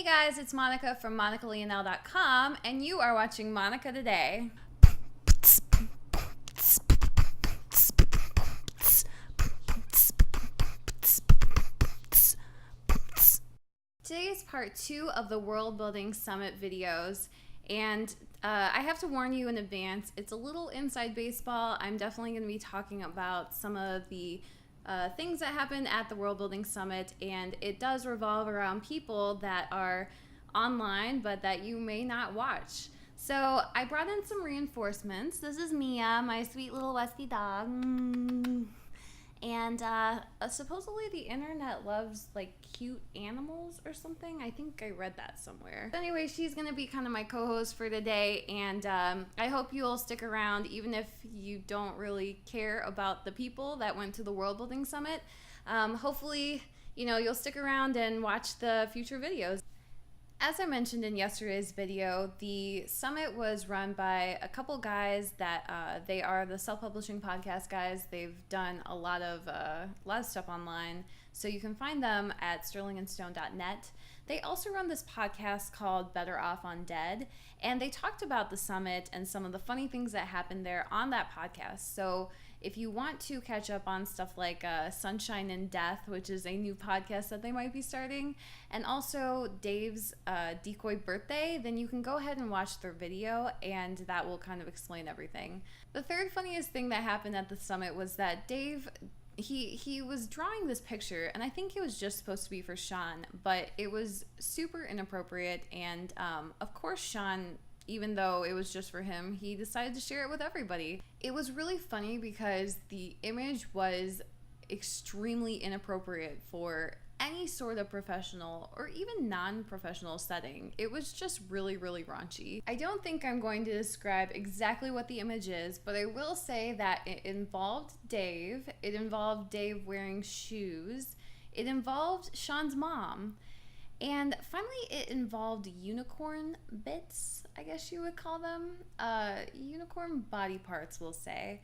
guys, it's Monica from MonicaLeonel.com, and you are watching Monica Today. Today is part 2 of the World Building Summit videos, and I have to warn you in advance, it's a little inside baseball. I'm definitely going to be talking about some of the things that happened at the World Building Summit, and it does revolve around people that are online but that you may not watch. So I brought in some reinforcements. This is Mia, my sweet little Westie dog. And supposedly the internet loves like cute animals or something. I think I read that somewhere. Anyway, she's gonna be kind of my co-host for today, and I hope you'll stick around even if you don't really care about the people that went to the World Building Summit. Hopefully, you'll stick around and watch the future videos. As I mentioned in yesterday's video, the summit was run by a couple guys that they are the self-publishing podcast guys. They've done a lot of stuff online, so you can find them at sterlingandstone.net. They also run this podcast called Better Off Undead, and they talked about the summit and some of the funny things that happened there on that podcast. So if you want to catch up on stuff like Sunshine and Death, which is a new podcast that they might be starting, and also Dave's decoy birthday, then you can go ahead and watch their video, and that will kind of explain everything. The third funniest thing that happened at the summit was that Dave, he was drawing this picture, and I think it was just supposed to be for Sean, but it was super inappropriate, and of course Sean, even though it was just for him, he decided to share it with everybody. It was really funny because the image was extremely inappropriate for any sort of professional or even non-professional setting. It was just really, really raunchy. I don't think I'm going to describe exactly what the image is, but I will say that it involved Dave. It involved Dave wearing shoes. It involved Sean's mom. And finally, it involved unicorn bits, I guess you would call them. Unicorn body parts, we'll say.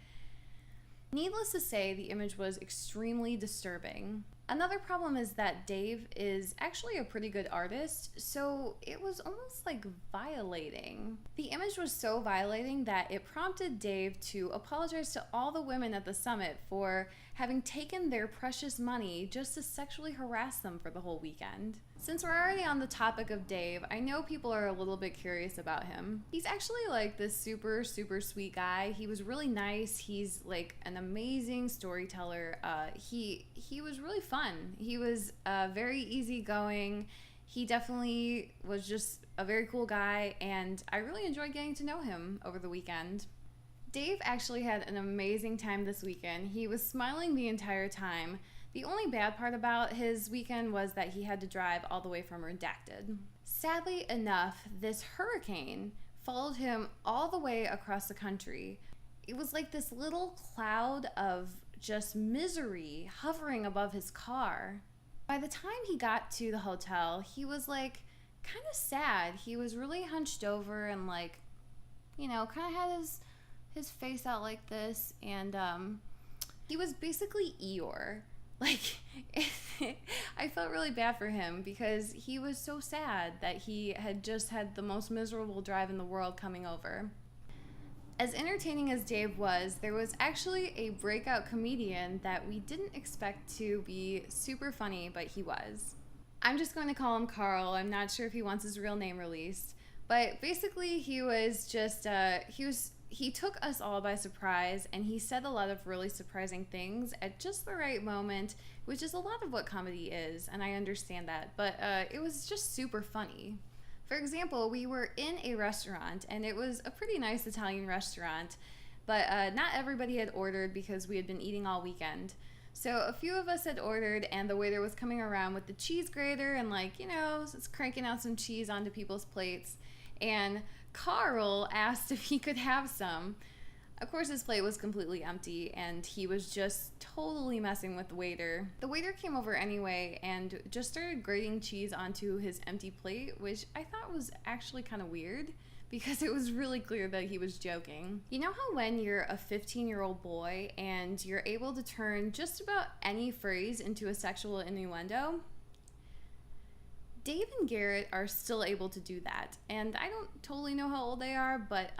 Needless to say, the image was extremely disturbing. Another problem is that Dave is actually a pretty good artist, so it was almost like violating. The image was so violating that it prompted Dave to apologize to all the women at the summit for having taken their precious money just to sexually harass them for the whole weekend. Since we're already on the topic of Dave, I know people are a little bit curious about him. He's actually like this super, super sweet guy. He was really nice. He's like an amazing storyteller. He was really fun. He was very easygoing. He definitely was just a very cool guy, and I really enjoyed getting to know him over the weekend. Dave actually had an amazing time this weekend. He was smiling the entire time. The only bad part about his weekend was that he had to drive all the way from Redacted. Sadly enough, this hurricane followed him all the way across the country. It was like this little cloud of just misery hovering above his car. By the time he got to the hotel, he was like kind of sad. He was really hunched over and like, kind of had his face out like this, and he was basically Eeyore. Like, I felt really bad for him because he was so sad that he had just had the most miserable drive in the world coming over. As entertaining as Dave was, there was actually a breakout comedian that we didn't expect to be super funny, but he was. I'm just going to call him Carl. I'm not sure if he wants his real name released, but basically he was just, he took us all by surprise, and he said a lot of really surprising things at just the right moment, which is a lot of what comedy is, and I understand that, but it was just super funny. For example, we were in a restaurant, and it was a pretty nice Italian restaurant, but not everybody had ordered because we had been eating all weekend. So a few of us had ordered, and the waiter was coming around with the cheese grater and it's cranking out some cheese onto people's plates, and Carl asked if he could have some. Of course, his plate was completely empty, and he was just totally messing with the waiter. The waiter came over anyway and just started grating cheese onto his empty plate, which I thought was actually kind of weird because it was really clear that he was joking. You know how when you're a 15-year-old boy and you're able to turn just about any phrase into a sexual innuendo? Dave and Garrett are still able to do that, and I don't totally know how old they are, but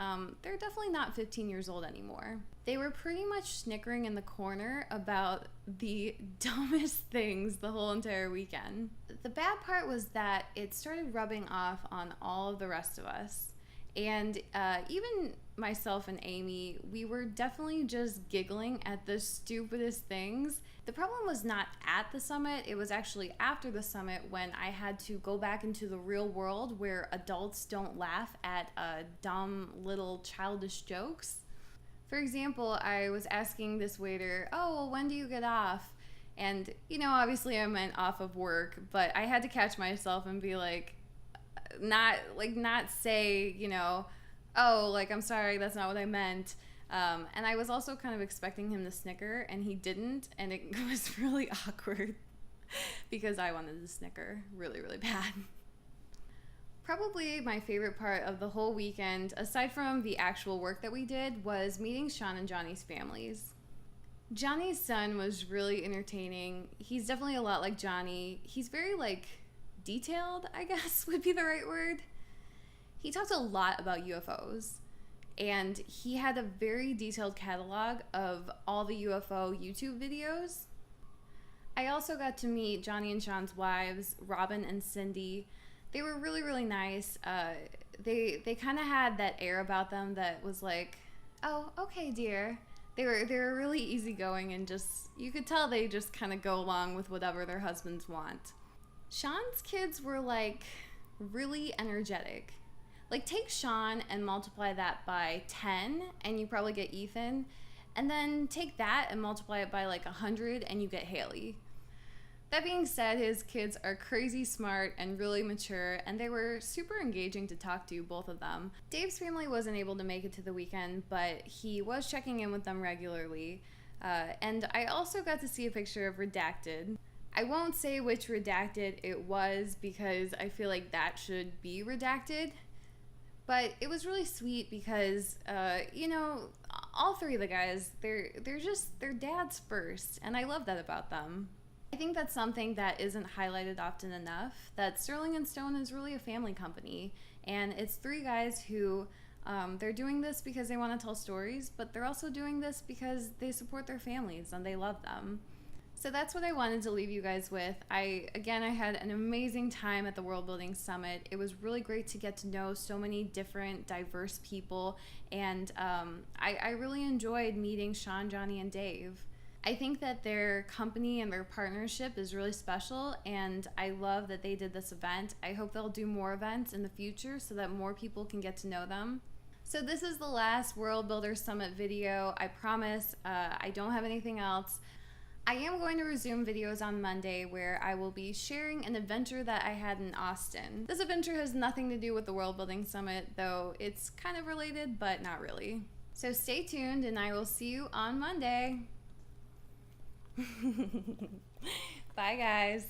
they're definitely not 15 years old anymore. They were pretty much snickering in the corner about the dumbest things the whole entire weekend. The bad part was that it started rubbing off on all of the rest of us, and even myself and Amy, we were definitely just giggling at the stupidest things. The problem was not at the summit, it was actually after the summit when I had to go back into the real world where adults don't laugh at dumb little childish jokes. For example, I was asking this waiter, oh, well, when do you get off? And, you know, obviously I meant off of work, but I had to catch myself and be like, not say, you know, oh, like, I'm sorry, that's not what I meant. And I was also kind of expecting him to snicker, and he didn't, and it was really awkward because I wanted to snicker really, really bad. Probably my favorite part of the whole weekend, aside from the actual work that we did, was meeting Sean and Johnny's families. Johnny's son was really entertaining. He's definitely a lot like Johnny. He's very, like, detailed, I guess would be the right word. He talked a lot about UFOs. And he had a very detailed catalog of all the UFO YouTube videos. I also got to meet Johnny and Sean's wives, Robin and Cindy. They were really, really nice. They kind of had that air about them that was like, oh, okay, dear. They were really easygoing, and just, you could tell they just kind of go along with whatever their husbands want. Sean's kids were like really energetic. Like, take Sean and multiply that by 10 and you probably get Ethan. And then take that and multiply it by like 100 and you get Haley. That being said, his kids are crazy smart and really mature, and they were super engaging to talk to, both of them. Dave's family wasn't able to make it to the weekend, but he was checking in with them regularly. And I also got to see a picture of Redacted. I won't say which Redacted it was because I feel like that should be redacted. But it was really sweet because, you know, all three of the guys, they're dads first, and I love that about them. I think that's something that isn't highlighted often enough, that Sterling and Stone is really a family company, and it's three guys who, they're doing this because they want to tell stories, but they're also doing this because they support their families and they love them. So that's what I wanted to leave you guys with. I had an amazing time at the World Building Summit. It was really great to get to know so many different, diverse people, and I really enjoyed meeting Sean, Johnny, and Dave. I think that their company and their partnership is really special, and I love that they did this event. I hope they'll do more events in the future so that more people can get to know them. So this is the last World Builder Summit video. I promise I don't have anything else. I am going to resume videos on Monday where I will be sharing an adventure that I had in Austin. This adventure has nothing to do with the World Building Summit, though it's kind of related, but not really. So stay tuned, and I will see you on Monday. Bye, guys.